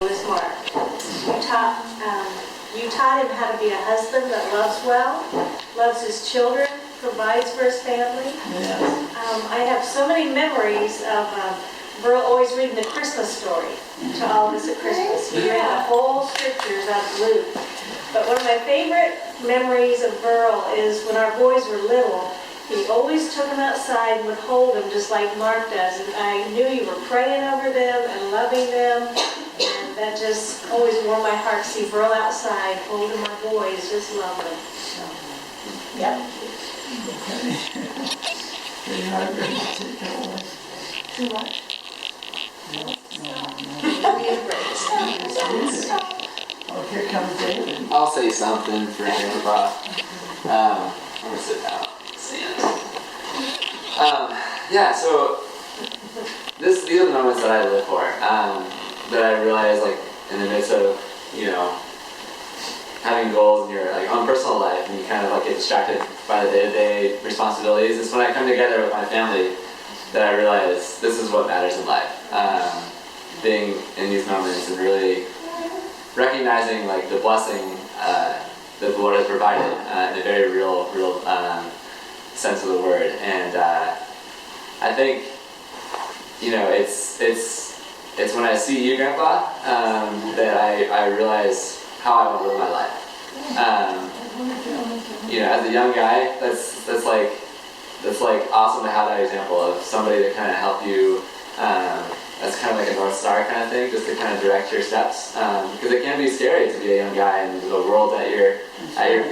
was Mark. You taught him how to be a husband that loves well, loves his children, provides for his family. Yes. I have so many memories of Burl always reading the Christmas story to all of us at Christmas. He read the whole scriptures out of Luke. But one of my favorite memories of Burl is when our boys were little, he always took them outside and would hold them just like Mark does. And I knew you were praying over them and loving them. And that just always warmed my heart to see Burl outside holding my boys, just love them. Yep. Pretty hard to too much. Oh, here comes David. I'll say something for Grandpa. I'm gonna sit down. Stand. So these are the moments that I live for. That I realize, like, in the midst of, having goals in your own personal life, and you kind of get distracted by the day-to-day responsibilities. It's when I come together with my family that I realize this is what matters in life. Being in these moments and really recognizing the blessing that the Lord has provided in a very real sense of the word. And I think it's when I see you, Grandpa, that I realize how I want to live my life. As a young guy, that's awesome to have that example of somebody to kind of help you. That's kind of like a North Star kind of thing, just to kind of direct your steps. Because it can be scary to be a young guy in the world at your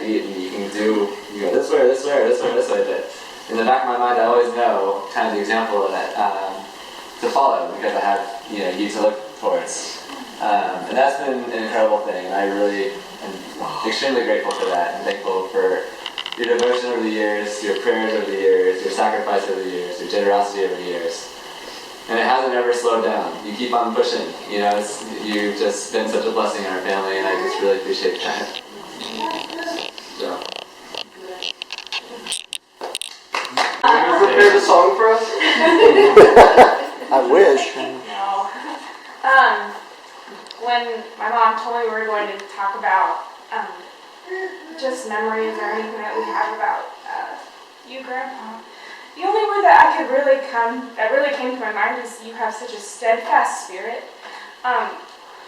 feet, and you can go this way, this way, or this way, this way. But in the back of my mind, I always know kind of the example of that to follow, because I have you to look towards. And that's been an incredible thing. I really am extremely grateful for that, and thankful for your devotion over the years, your prayers over the years, your sacrifice over the years, your generosity over the years. And it hasn't ever slowed down. You keep on pushing. You've just been such a blessing in our family, and I just really appreciate that. So. Have you prepared a song for us? I wish. No. When my mom told me we were going to talk about just memories or anything that we have about you, Grandpa, the only word that really came to my mind is you have such a steadfast spirit.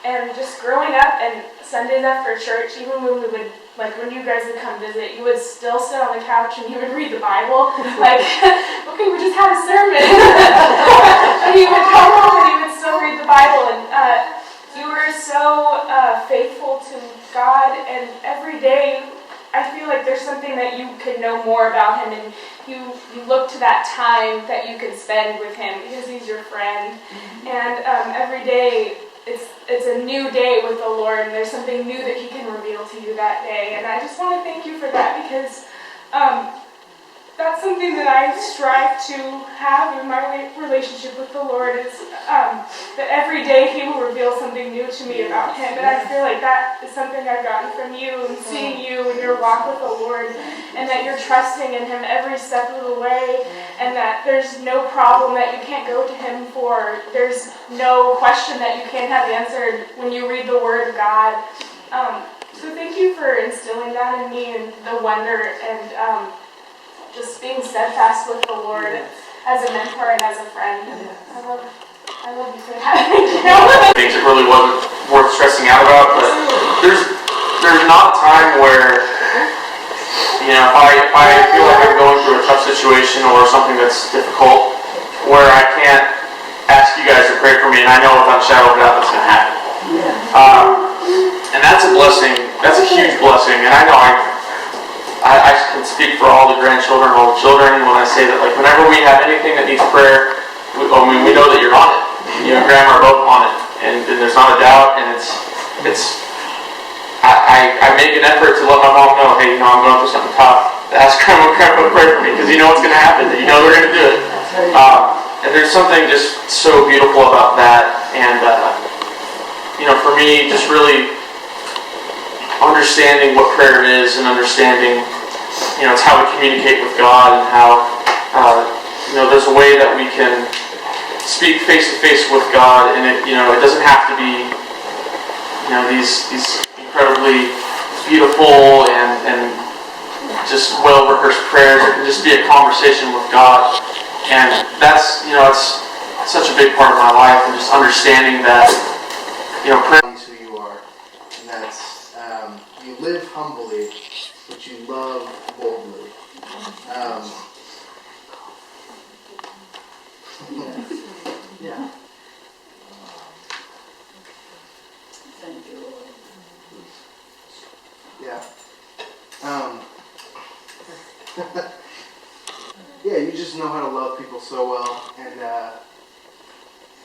And just growing up and Sundays after church, even when we would, when you guys would come visit, you would still sit on the couch and you would read the Bible. Okay, we just had a sermon. And he would come home and he would still read the Bible. And you were so faithful to God, and every day I feel like there's something that you could know more about him, and you look to that time that you could spend with him because he's your friend. And every day it's a new day with the Lord, and there's something new that he can reveal to you that day. And I just want to thank you for that, because that's something that I strive to have in my relationship with the Lord, is that every day he will reveal something new to me about him. And I feel like that is something I've gotten from you, and seeing you in your walk with the Lord, and that you're trusting in him every step of the way, and that there's no problem that you can't go to him for. There's no question that you can't have answered when you read the Word of God. So thank you for instilling that in me, and the wonder, and just being steadfast with the Lord as a mentor and as a friend. I love you for that. Thank you. Things it really wasn't worth stressing out about, but there's not a time where, if I feel like I'm going through a tough situation or something that's difficult, where I can't ask you guys to pray for me, and I know without a shadow of a doubt that's going to happen. And that's a blessing. That's a huge blessing, and I know I can speak for all the grandchildren and all the children when I say that, whenever we have anything that needs prayer, we know that you're on it. You and Grandma are both on it, and there's not a doubt. And I make an effort to let my mom know, hey, I'm going through something tough. Ask Grandma to pray for me, because you know what's going to happen. You know they're going to do it. And there's something just so beautiful about that. And for me, just really understanding what prayer is, and understanding, it's how we communicate with God, and how, there's a way that we can speak face to face with God, and it doesn't have to be these incredibly beautiful and just well-rehearsed prayers. It can just be a conversation with God. And that's, it's such a big part of my life, and just understanding that, prayer is who you are. And that's, you live humbly, but you love boldly. Yeah. Thank you, Lord. Yeah. Yeah, you just know how to love people so well. And,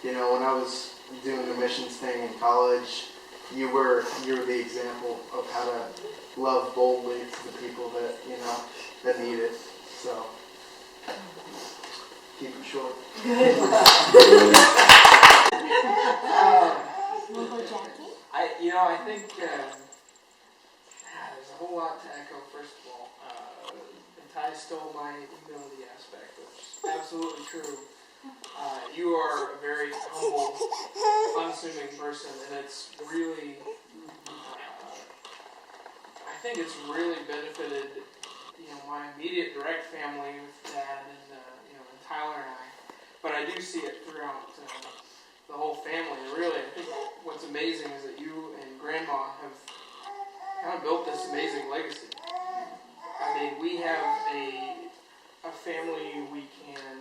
when I was doing the missions thing in college, you were the example of how to love boldly to the people that, that need it. So, keep it short. I think there's a whole lot to echo. First of all, and Ty stole my humility aspect, which is absolutely true. You are a very humble, unassuming person, and it's really, I think it's really benefited, my immediate direct family with Dad and and Tyler and I. But I do see it throughout the whole family. Really, I think what's amazing is that you and Grandma have kind of built this amazing legacy. I mean, we have a family we can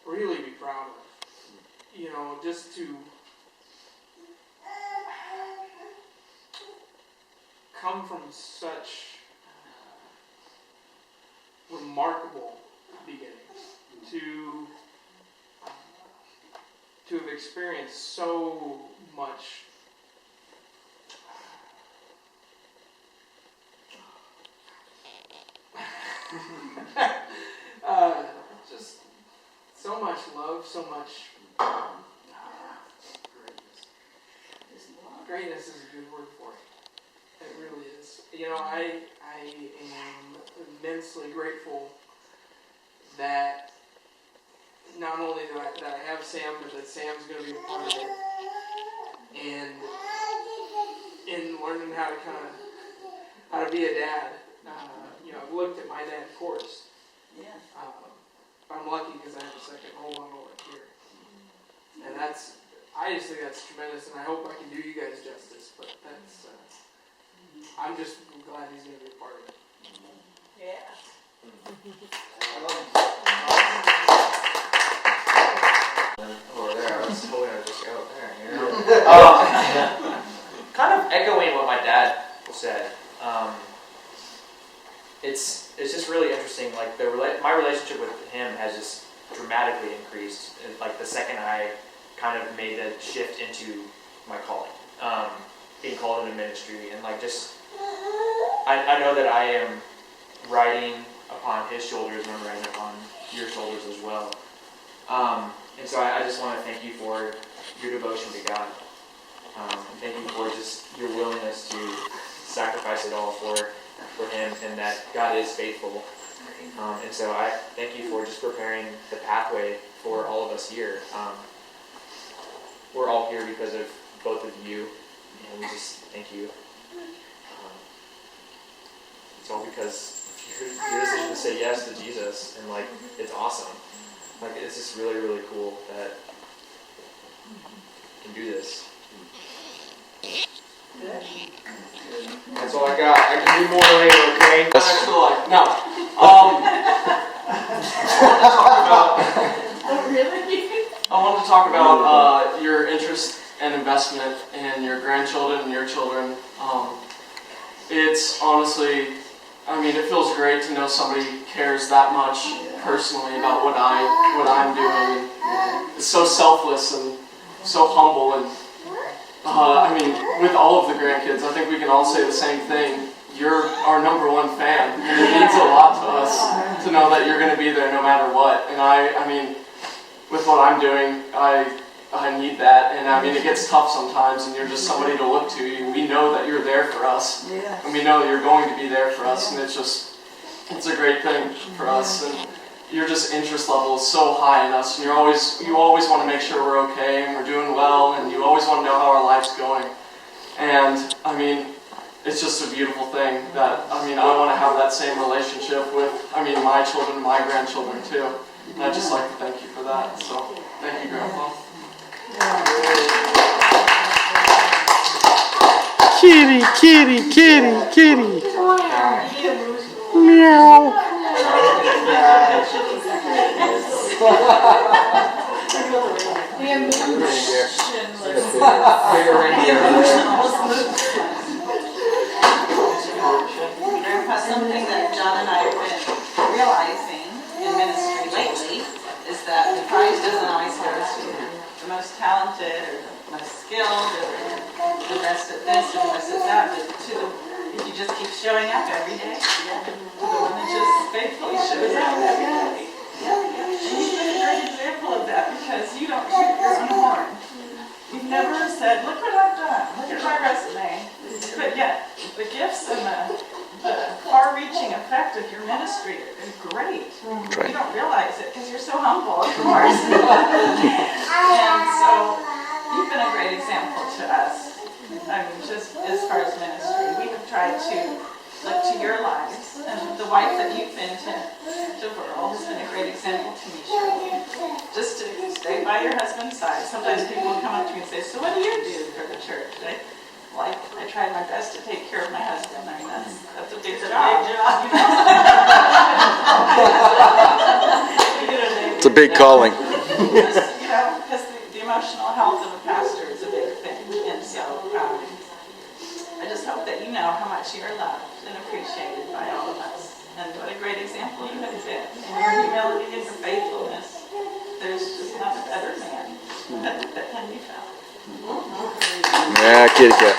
really be proud of. Just to come from such remarkable beginnings to have experienced so much just so much love, so much greatness is a good word for it. It really is. I am immensely grateful that not only that I have Sam, but that Sam's going to be a part of it. And in learning how to be a dad, I've looked at my dad course. Yeah. I'm lucky because I have a second role model right here. And I just think that's tremendous, and I hope I can do you guys justice, but I'm just glad he's going to be a part of it. Yeah. Over there, I was hoping I would just go there. Kind of echoing what my dad said. It's just really interesting. Like my relationship with him has just dramatically increased. And like the second I kind of made the shift into my calling, being called into ministry, and like just I know that I am riding upon his shoulders, and I'm riding upon your shoulders as well. And so I just want to thank you for your devotion to God. And thank you for just your willingness to sacrifice it all for him, and that God is faithful. And so I thank you for just preparing the pathway for all of us here. We're all here because of both of you, and we just thank you. It's all because of your decision to say yes to Jesus, and like it's awesome. Like it's just really, really cool that you can do this. That's all I got. I can do more later, okay? Next to life. No. I wanted to talk about your interest and investment in your grandchildren and your children. It's honestly, it feels great to know somebody cares that much personally about what I'm doing. It's so selfless and so humble, and with all of the grandkids, I think we can all say the same thing. You're our number one fan, and it means a lot to us to know that you're going to be there no matter what. And with what I'm doing, I need that, and it gets tough sometimes, and you're just somebody to look to. We know that you're there for us, and we know that you're going to be there for us, and it's a great thing for us. And your just interest level is so high in us, and you always want to make sure we're okay and we're doing well, and you always want to know how our life's going. And I mean, it's just a beautiful thing that, I mean, I want to have that same relationship with, I mean, my children, my grandchildren too. And I'd just like to thank you for that. So, thank you, Grandpa. Kitty, kitty, kitty, kitty. Meow. The emotion Grandpa, something that John and I have been realizing in ministry lately is that the prize doesn't always go to the most talented or the most skilled or the best at this or the best at that, but to the, if you just keep showing up every day, to the one that just faithfully shows up every day. And you've been a great example of that because you don't shoot your own horn. You've never said, look what I've done, look at my resume. But yet, the gifts and the far-reaching effect of your ministry is great. You don't realize it because you're so humble, of course. And so, you've been a great example to us. I mean, just as far as ministry, we have tried to look to your lives. And the wife that you've been to Burl has been a great example to me, Shirley. Just to stay by your husband's side. Sometimes people will come up to me and say, so what do you do for the church? I tried my best to take care of my husband. I mean, that's a big job. It's a big calling. Just, because the emotional health of a pastor is a big thing. And so, I just hope that you know how much you're loved and appreciated by all of us. And what a great example you have been. In your humility and your faithfulness, there's just not a better man that can be found. Yeah, kitty cat.